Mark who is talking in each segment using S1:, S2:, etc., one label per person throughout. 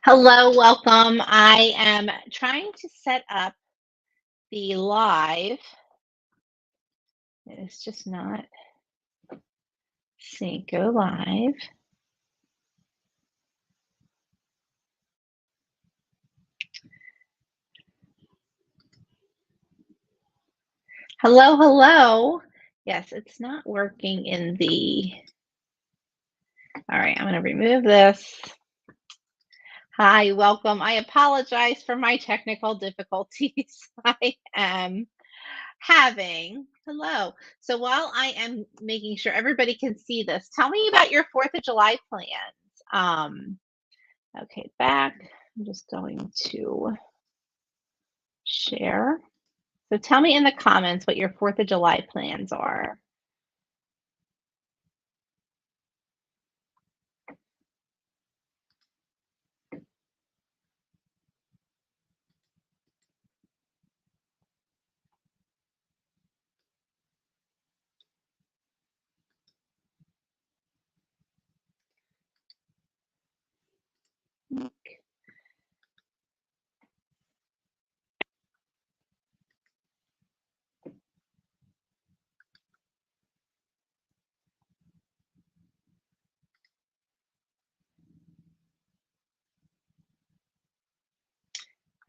S1: Hello, welcome. I am trying to set up the live. It's just not sync. Go live. Hello, hello. Yes, it's not working in the. All right, I'm going to remove this. Hi, welcome. I apologize for my technical difficulties. I am having. Hello. So while I am making sure everybody can see this, tell me about your 4th of July plans. Okay, back. I'm just going to share. So tell me in the comments what your 4th of July plans are.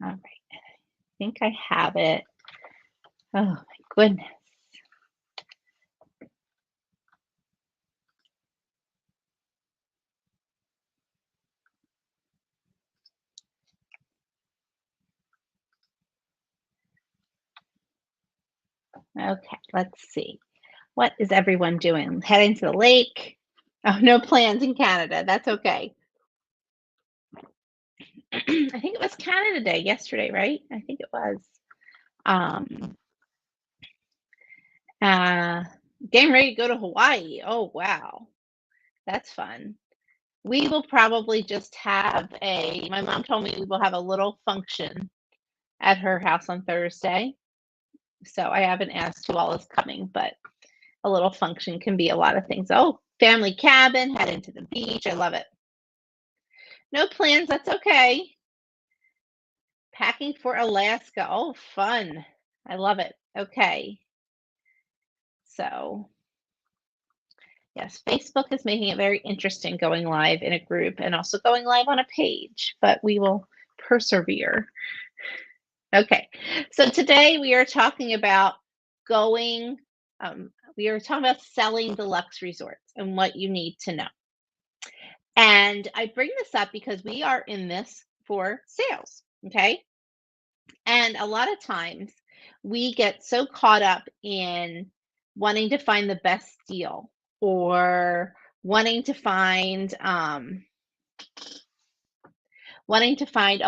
S1: All right, I think I have it. Oh my goodness. Okay, let's see. What is everyone doing? Heading to the lake? Oh, no plans in Canada. That's okay. I think it was Canada Day yesterday, right? I think it was. Um, getting ready to go to Hawaii. Oh, wow. That's fun. We will probably just have my mom told me we will have a little function at her house on Thursday. So I haven't asked who all is coming, but a little function can be a lot of things. Oh, family cabin, heading to the beach. I love it. No plans. That's okay. Packing for Alaska. Oh, fun. I love it. Okay. So, yes, Facebook is making it very interesting going live in a group and also going live on a page, but we will persevere. Okay, so today we are talking about going, we are talking about selling deluxe resorts and what you need to know. And I bring this up because we are in this for sales, okay? And a lot of times we get so caught up in wanting to find the best deal or wanting to find, oh,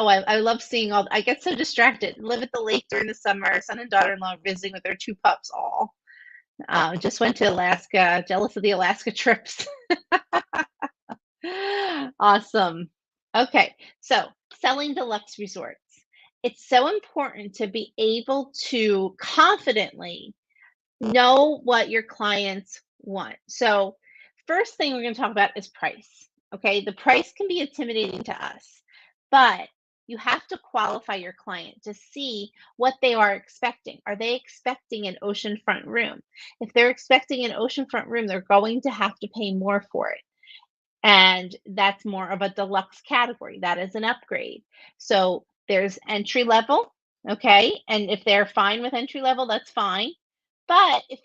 S1: I love seeing I get so distracted. Live at the lake during the summer, son and daughter-in-law visiting with their 2 pups all. Just went to Alaska, jealous of the Alaska trips. Awesome. Okay, so selling deluxe resorts. It's so important to be able to confidently know what your clients want. So, first thing we're going to talk about is price. Okay, the price can be intimidating to us, but you have to qualify your client to see what they are expecting. Are they expecting an oceanfront room? If they're expecting an oceanfront room, they're going to have to pay more for it. And that's more of a deluxe category. That is an upgrade. So there's entry level, okay? And if they're fine with entry level, that's fine. But if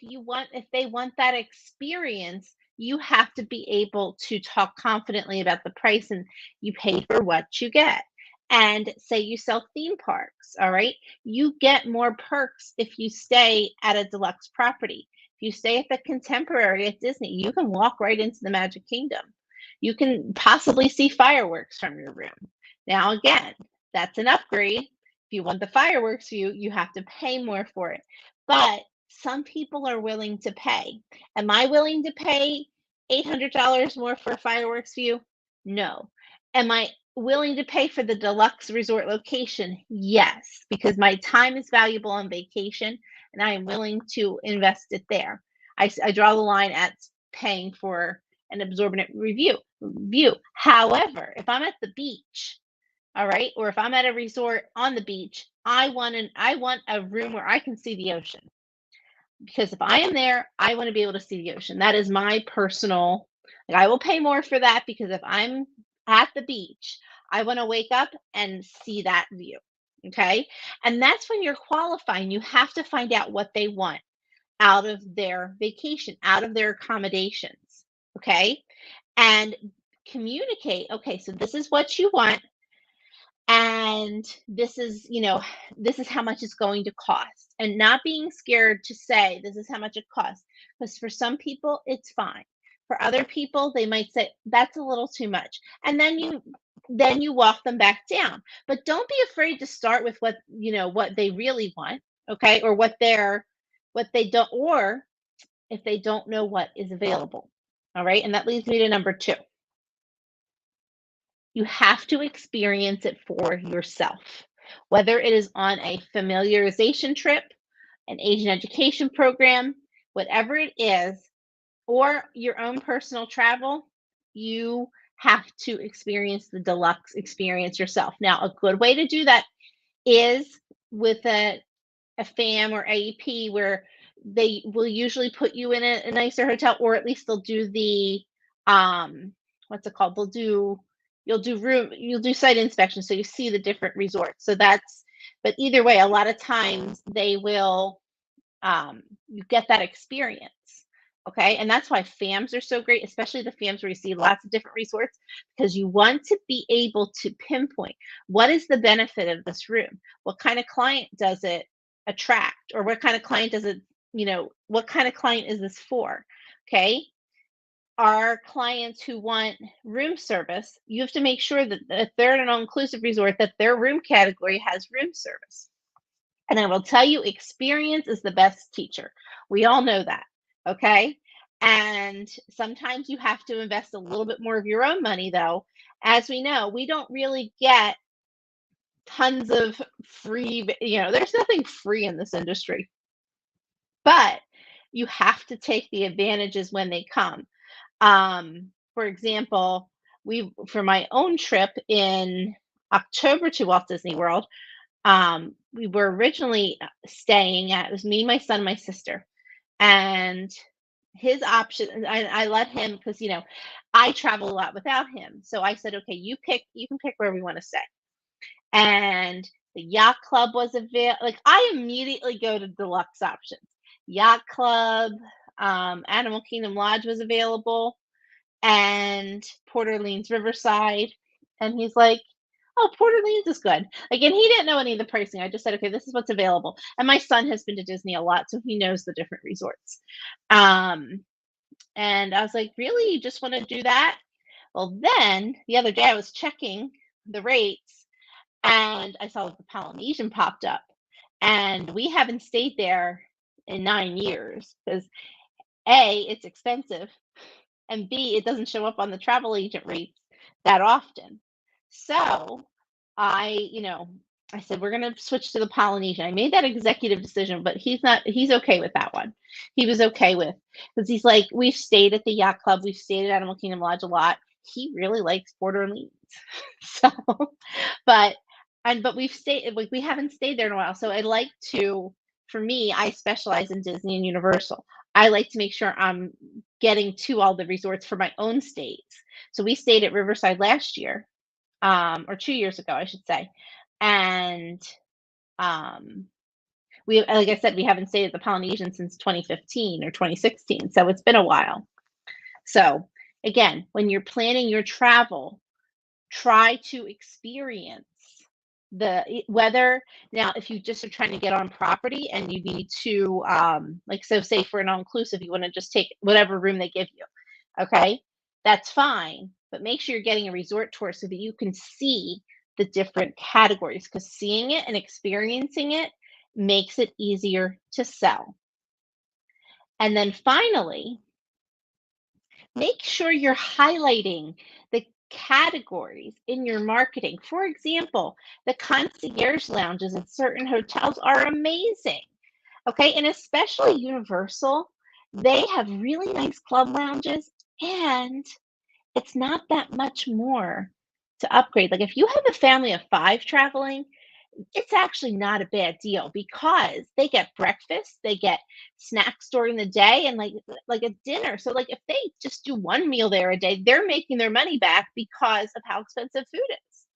S1: they want that experience, you have to be able to talk confidently about the price and you pay for what you get. And say you sell theme parks, all right? You get more perks if you stay at a deluxe property. If you stay at the Contemporary at Disney, you can walk right into the Magic Kingdom. You can possibly see fireworks from your room. Now, again, that's an upgrade. If you want the fireworks view, you have to pay more for it. But some people are willing to pay. Am I willing to pay $800 more for a fireworks view? No. Am I willing to pay for the deluxe resort location? Yes, because my time is valuable on vacation and I am willing to invest it there. I draw the line at paying for an absorbent view. However, if I'm at the beach all right? Or if I'm at a resort on the beach, I want a room where I can see the ocean. Because if I am there, I want to be able to see the ocean. That is my personal, like, I will pay more for that because if I'm at the beach, I want to wake up and see that view. Okay. And that's when you're qualifying. You have to find out what they want out of their vacation, out of their accommodations. Okay. And communicate, okay, so this is what you want, and this is how much it's going to cost, and not being scared to say this is how much it costs, because for some people it's fine, for other people they might say that's a little too much, and then you walk them back down. But don't be afraid to start with what they really want, okay, or what they don't, or if they don't know what is available. All right, and that leads me to number 2. You have to experience it for yourself, whether it is on a familiarization trip, an Asian education program, whatever it is, or your own personal travel. You have to experience the deluxe experience yourself. Now, a good way to do that is with a FAM or AEP, where they will usually put you in a nicer hotel, or at least they'll do the what's it called? You'll do site inspection, so you see the different resorts. So that's, but either way, a lot of times they will, you get that experience. Okay. And that's why FAMs are so great, especially the FAMs where you see lots of different resorts, because you want to be able to pinpoint what is the benefit of this room? What kind of client does it attract? Or what kind of client does it, what kind of client is this for? Okay. Our clients who want room service, you have to make sure that if they're in an all-inclusive resort, that their room category has room service. And I will tell you, experience is the best teacher. We all know that. Okay. And sometimes you have to invest a little bit more of your own money, though. As we know, we don't really get tons of free, there's nothing free in this industry, but you have to take the advantages when they come. For example, for my own trip in October to Walt Disney World, we were originally staying at, it was me, my son, my sister, and his option. I let him, because I travel a lot without him, so I said, okay, you can pick where we want to stay. And the yacht club was available. Like, I immediately go to deluxe options. Yacht club, Animal Kingdom Lodge was available, and Port Orleans Riverside. And he's like, "Oh, Port Orleans is good." Like, and he didn't know any of the pricing. I just said, "Okay, this is what's available." And my son has been to Disney a lot, so he knows the different resorts. Um, and I was like, "Really? You just want to do that?" Well, then the other day I was checking the rates, and I saw that the Polynesian popped up, and we haven't stayed there in 9 years because A, it's expensive, and B, it doesn't show up on the travel agent rates that often. So I said, we're going to switch to the Polynesian. I made that executive decision, but he's okay with that one. He was okay with, because he's like, we've stayed at the yacht club, we've stayed at Animal Kingdom Lodge a lot. He really likes Port Orleans. So, but, but we've stayed, like, we haven't stayed there in a while. So I like to, for me, I specialize in Disney and Universal. I like to make sure I'm getting to all the resorts for my own states. So we stayed at Riverside last year, or 2 years ago, I should say. And um, like I said, we haven't stayed at the Polynesian since 2015 or 2016. So it's been a while. So again, when you're planning your travel, try to experience whether, now if you just are trying to get on property and you need to, like, so say for an all-inclusive, you want to just take whatever room they give you, okay, that's fine, but make sure you're getting a resort tour so that you can see the different categories, because seeing it and experiencing it makes it easier to sell. And then finally, make sure you're highlighting the categories in your marketing. For example, the concierge lounges at certain hotels are amazing. Okay, and especially Universal, they have really nice club lounges, and it's not that much more to upgrade. Like if you have a family of 5 traveling, it's actually not a bad deal because they get breakfast, they get snacks during the day and like a dinner. So like if they just do one meal there a day, they're making their money back because of how expensive food is.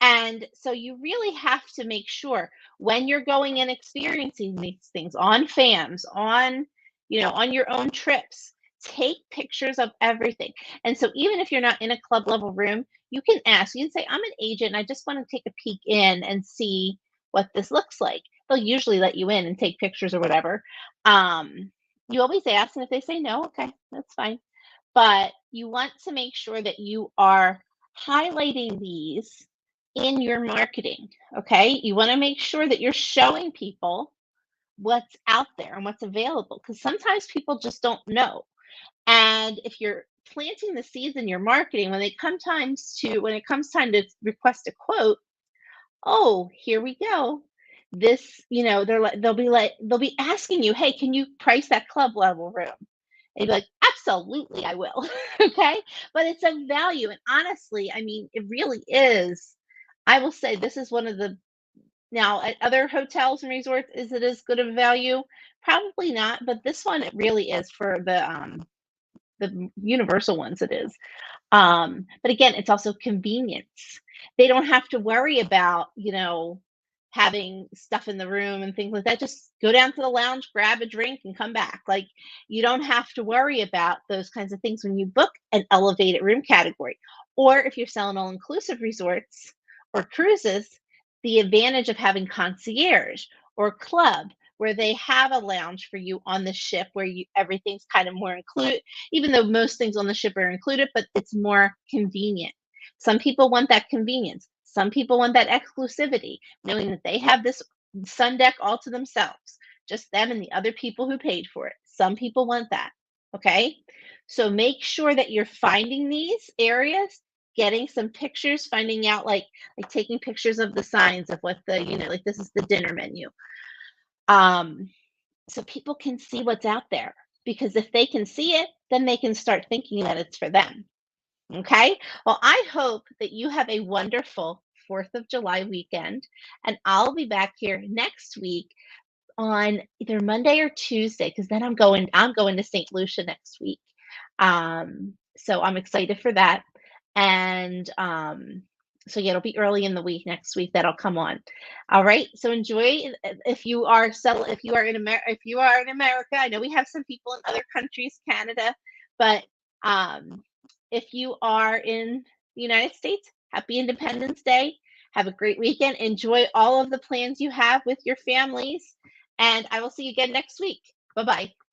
S1: And so you really have to make sure when you're going and experiencing these things on FAMs, on, on your own trips, take pictures of everything. And so even if you're not in a club level room, you can ask, you can say, I'm an agent and I just want to take a peek in and see what this looks like. They'll usually let you in and take pictures or whatever. You always ask, and if they say no, okay, that's fine. But you want to make sure that you are highlighting these in your marketing, okay? You want to make sure that you're showing people what's out there and what's available because sometimes people just don't know. And if you're planting the seeds in your marketing, when it comes time to request a quote, oh, here we go. This, they'll be asking you, hey, can you price that club level room? And you'd be like, absolutely, I will. Okay. But it's of value. And honestly, I mean, it really is. I will say this is one of the, now at other hotels and resorts, is it as good of value? Probably not. But this one, it really is for the universal ones, it is. But again, it's also convenience. They don't have to worry about, having stuff in the room and things like that. Just go down to the lounge, grab a drink, and come back. Like you don't have to worry about those kinds of things when you book an elevated room category. Or if you're selling all inclusive resorts or cruises, the advantage of having concierge or club where they have a lounge for you on the ship where everything's kind of more included, even though most things on the ship are included, but it's more convenient. Some people want that convenience. Some people want that exclusivity, knowing that they have this sun deck all to themselves, just them and the other people who paid for it. Some people want that. Okay. So make sure that you're finding these areas, getting some pictures, finding out like taking pictures of the signs of what the, like this is the dinner menu. Um, so people can see what's out there because if they can see it, then they can start thinking that it's for them. Okay. Well, I hope that you have a wonderful 4th of July weekend, and I'll be back here next week on either Monday or Tuesday because then I'm going to St. Lucia next week. So I'm excited for that. And so yeah, it'll be early in the week next week that I'll come on. All right. So enjoy. If you are in America, I know we have some people in other countries, Canada, but if you are in the United States, happy Independence Day. Have a great weekend. Enjoy all of the plans you have with your families. And I will see you again next week. Bye bye.